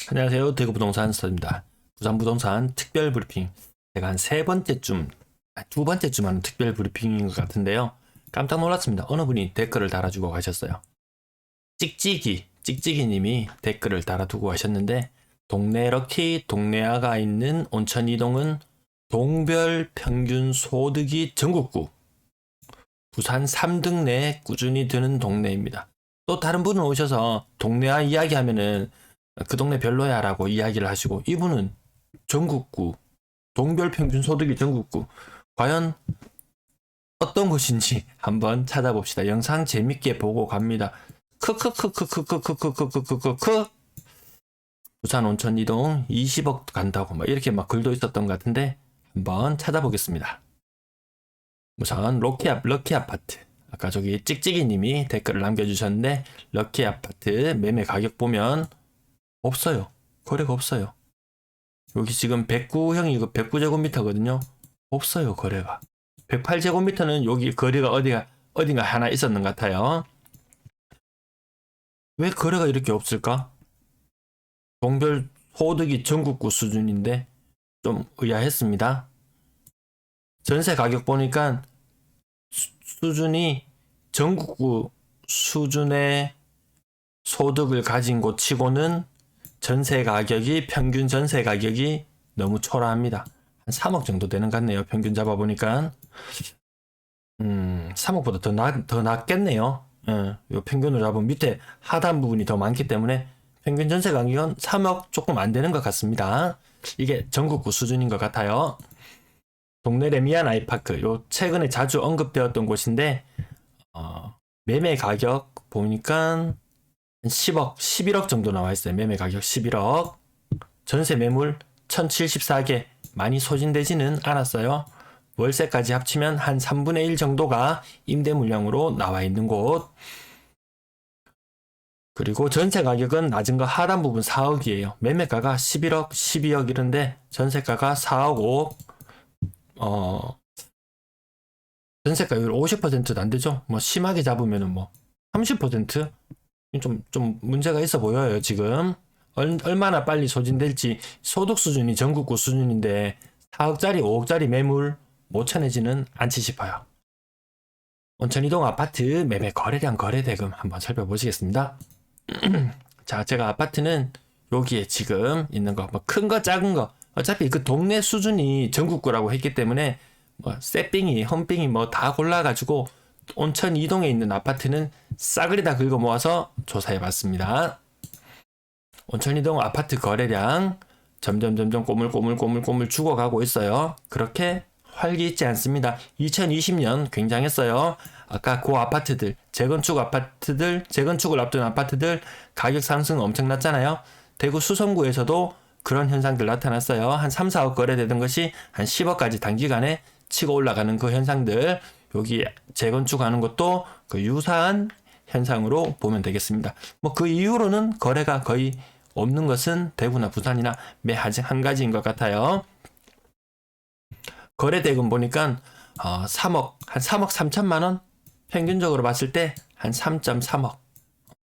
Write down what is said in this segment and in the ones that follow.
안녕하세요. 대구부동산 서입니다. 부산부동산 특별 브리핑. 제가 한 두 번째쯤 하는 특별 브리핑인 것 같은데요. 깜짝 놀랐습니다. 어느 분이 댓글을 달아주고 가셨어요. 찍찍이 님이 댓글을 달아두고 가셨는데, 동네 럭키 동네아가 있는 온천 이동은 동별 평균 소득이 전국구 부산 3등 내에 꾸준히 드는 동네입니다. 또 다른 분은 오셔서 동네아 이야기하면은 그 동네 별로야 라고 이야기를 하시고, 이분은 전국구 동별 평균 소득이 전국구, 과연 어떤 것인지 한번 찾아봅시다. 영상 재밌게 보고 갑니다. 크크크크크크크크크크크크 부산 온천 이동 20억 간다고 막 이렇게 막 글도 있었던 것 같은데 한번 찾아보겠습니다. 우선 럭키 아파트, 아까 저기 찍찍이 님이 댓글을 남겨주셨는데, 럭키 아파트 매매 가격 보면 없어요. 거래가 없어요. 여기 지금 109형이 109제곱미터거든요. 없어요, 거래가. 108제곱미터는 여기 거래가 어딘가 하나 있었는 것 같아요. 왜 거래가 이렇게 없을까? 동별 소득이 전국구 수준인데 좀 의아했습니다. 전세 가격 보니까 수준이 전국구 수준의 소득을 가진 곳 치고는 평균 전세 가격이 너무 초라합니다. 한 3억 정도 되는 것 같네요. 평균 잡아보니까. 3억보다 더 낮겠네요. 요 평균으로 잡으면 밑에 하단 부분이 더 많기 때문에 평균 전세 가격은 3억 조금 안 되는 것 같습니다. 이게 전국구 수준인 것 같아요. 동네 레미안 아이파크, 요 최근에 자주 언급되었던 곳인데, 매매 가격 보니까 10억, 11억 정도 나와 있어요. 매매 가격 11억. 전세 매물 1074개. 많이 소진되지는 않았어요. 월세까지 합치면 한 3분의 1 정도가 임대 물량으로 나와 있는 곳. 그리고 전세 가격은 낮은 거 하단 부분 4억이에요. 매매가가 11억, 12억 이런데 전세가가 4억 5억. 전세가율 50%도 안 되죠. 뭐 심하게 잡으면은 뭐 30%? 좀 문제가 있어 보여요, 지금. 얼마나 빨리 소진될지. 소득 수준이 전국구 수준인데 4억짜리, 5억짜리 매물 못 쳐내지는 않지 싶어요. 온천이동 아파트 매매 거래량 거래대금 한번 살펴보시겠습니다. 자, 제가 아파트는 여기에 지금 있는 거, 뭐 큰 거, 작은 거, 어차피 그 동네 수준이 전국구라고 했기 때문에 뭐 새삥이, 험삥이 뭐 다 골라가지고 온천 이동에 있는 아파트는 싸그리 다 긁어 모아서 조사해 봤습니다. 온천 이동 아파트 거래량 점점 꼬물 죽어가고 있어요. 그렇게 활기 있지 않습니다. 2020년 굉장했어요. 아까 그 아파트들, 재건축을 앞둔 아파트들 가격 상승 엄청났잖아요. 대구 수성구에서도 그런 현상들 나타났어요. 한 3, 4억 거래되던 것이 한 10억까지 단기간에 치고 올라가는 그 현상들, 여기 재건축하는 것도 그 유사한 현상으로 보면 되겠습니다. 뭐 그 이후로는 거래가 거의 없는 것은 대구나 부산이나 매 한 가지인 것 같아요. 거래 대금 보니까 3억, 한 3억 3천만 원? 평균적으로 봤을 때 한 3.3억.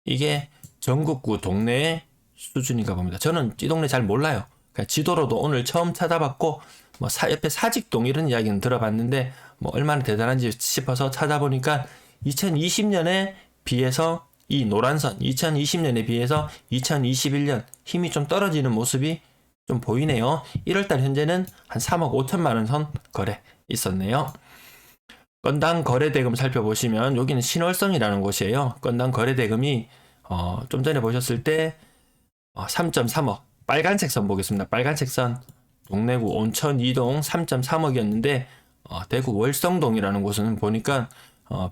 이게 전국구 동네의 수준인가 봅니다. 저는 이 동네 잘 몰라요. 그냥 지도로도 오늘 처음 찾아봤고, 뭐 옆에 사직동 이런 이야기는 들어봤는데 뭐 얼마나 대단한지 싶어서 찾아보니까 2020년에 비해서 이 노란선 2020년에 비해서 2021년 힘이 좀 떨어지는 모습이 좀 보이네요. 1월달 현재는 한 3억 5천만 원 선 거래 있었네요. 건당 거래대금 살펴보시면 여기는 신월성이라는 곳이에요. 건당 거래대금이 좀 전에 보셨을 때 3.3억, 빨간색 선 보겠습니다. 빨간색 선 동래구 온천 이동 3.3억이었는데 대구 월성동이라는 곳은 보니까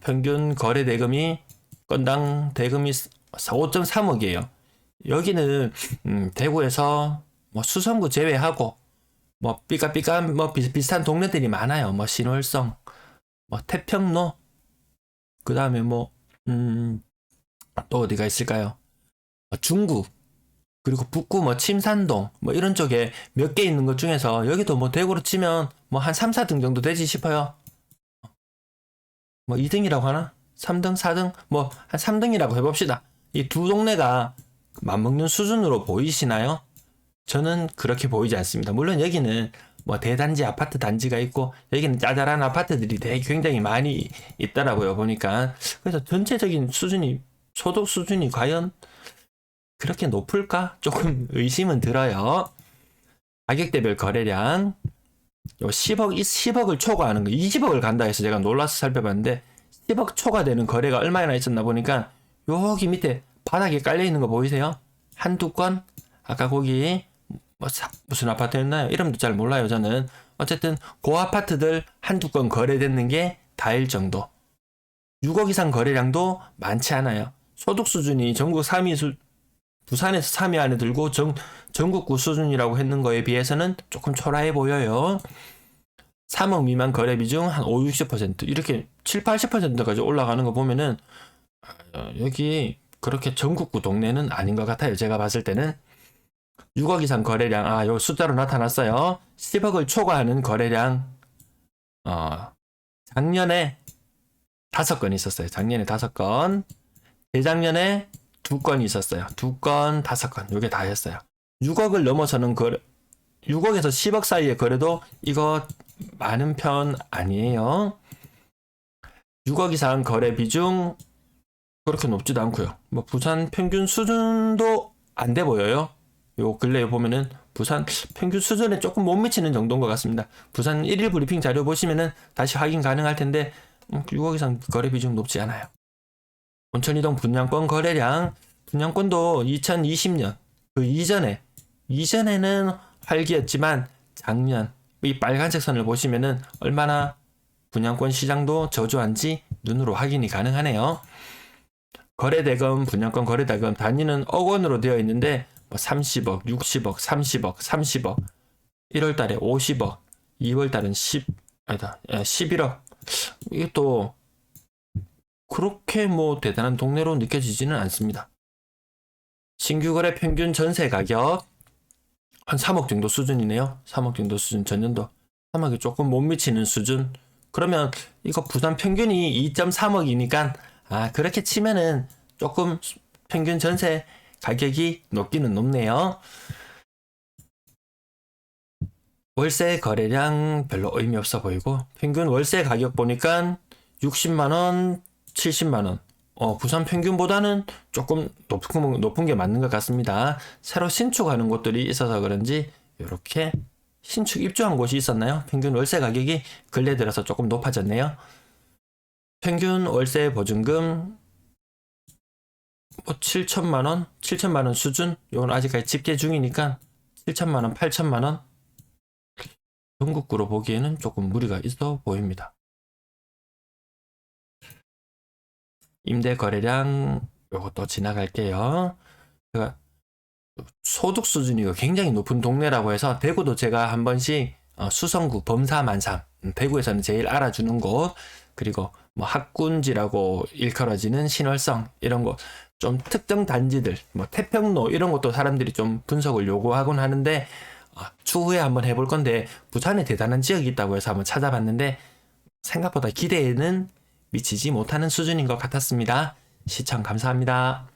평균 거래 대금이 건당 대금이 5.3억이에요. 여기는 대구에서 뭐 수성구 제외하고 뭐 삐까삐까 뭐 비슷한 동네들이 많아요. 뭐 신월성, 뭐 태평로, 그 다음에 뭐 또 어디가 있을까요? 중구, 그리고 북구 뭐 침산동 뭐 이런 쪽에 몇 개 있는 것 중에서 여기도 뭐 대구로 치면 뭐 한 3, 4등 정도 되지 싶어요. 뭐 2등이라고 하나? 3등, 4등? 뭐 한 3등이라고 해봅시다. 이 두 동네가 맞먹는 수준으로 보이시나요? 저는 그렇게 보이지 않습니다. 물론 여기는 뭐 대단지 아파트 단지가 있고 여기는 짜잘한 아파트들이 되게 굉장히 많이 있더라고요 보니까. 그래서 전체적인 수준이 소득 수준이 과연 그렇게 높을까? 조금 의심은 들어요. 가격대별 거래량 요 10억을 초과하는 거 20억을 간다 해서 제가 놀라서 살펴봤는데 10억 초과되는 거래가 얼마나 있었나 보니까 여기 밑에 바닥에 깔려 있는 거 보이세요? 한두 건 아까 거기 무슨 아파트였나요? 이름도 잘 몰라요 저는. 어쨌든 그 아파트들 한두 건 거래됐는 게 다일 정도. 6억 이상 거래량도 많지 않아요. 소득 수준이 전국 3위 부산에서 3위 안에 들고 전국구 수준이라고 했는 거에 비해서는 조금 초라해 보여요. 3억 미만 거래 비중 한 5, 60% 이렇게 7, 80%까지 올라가는 거 보면은 여기 그렇게 전국구 동네는 아닌 것 같아요. 제가 봤을 때는 6억 이상 거래량 요 숫자로 나타났어요. 10억을 초과하는 거래량 작년에 5건 있었어요. 작년에 5건, 재작년에 2건 있었어요. 2건, 5건 요게 다였어요. 6억을 넘어서는 거래 6억에서 10억 사이의 거래도 이거 많은 편 아니에요. 6억 이상 거래 비중 그렇게 높지도 않고요. 뭐 부산 평균 수준도 안 돼 보여요. 요 근래에 보면은 부산 평균 수준에 조금 못 미치는 정도인 것 같습니다. 부산 1일 브리핑 자료 보시면은 다시 확인 가능할 텐데 6억 이상 거래 비중 높지 않아요. 온천이동 분양권 거래량 분양권도 2020년 그 이전에는 활기였지만 작년 이 빨간색 선을 보시면은 얼마나 분양권 시장도 저조한지 눈으로 확인이 가능하네요. 거래대금 분양권 거래대금 단위는 억 원으로 되어 있는데 30억, 60억, 30억, 30억 1월달에 50억 2월달은 11억 이것도 그렇게 뭐 대단한 동네로 느껴지지는 않습니다. 신규 거래 평균 전세 가격 한 3억 정도 수준이네요. 3억 정도 수준 전년도 3억이 조금 못 미치는 수준. 그러면 이거 부산 평균이 2.3억이니까 그렇게 치면은 조금 평균 전세 가격이 높기는 높네요. 월세 거래량 별로 의미 없어 보이고 평균 월세 가격 보니까 60만원, 70만원 부산 평균보다는 조금 높은 게 맞는 것 같습니다. 새로 신축하는 곳들이 있어서 그런지 이렇게 신축 입주한 곳이 있었나요? 평균 월세 가격이 근래 들어서 조금 높아졌네요. 평균 월세 보증금 7천만원 수준 이건 아직까지 집계 중이니까 7천만원, 8천만원 전국구로 보기에는 조금 무리가 있어 보입니다. 임대 거래량 요것도 지나갈게요. 제가 소득 수준이 굉장히 높은 동네라고 해서 대구도 제가 한 번씩 수성구 범사만삼 대구에서는 제일 알아주는 곳 그리고 뭐 학군지라고 일컬어지는 신월성 이런 거 좀 특정 단지들 뭐 태평로 이런 것도 사람들이 좀 분석을 요구하곤 하는데 추후에 한번 해볼 건데 부산에 대단한 지역이 있다고 해서 한번 찾아봤는데 생각보다 기대에는 미치지 못하는 수준인 것 같았습니다. 시청 감사합니다.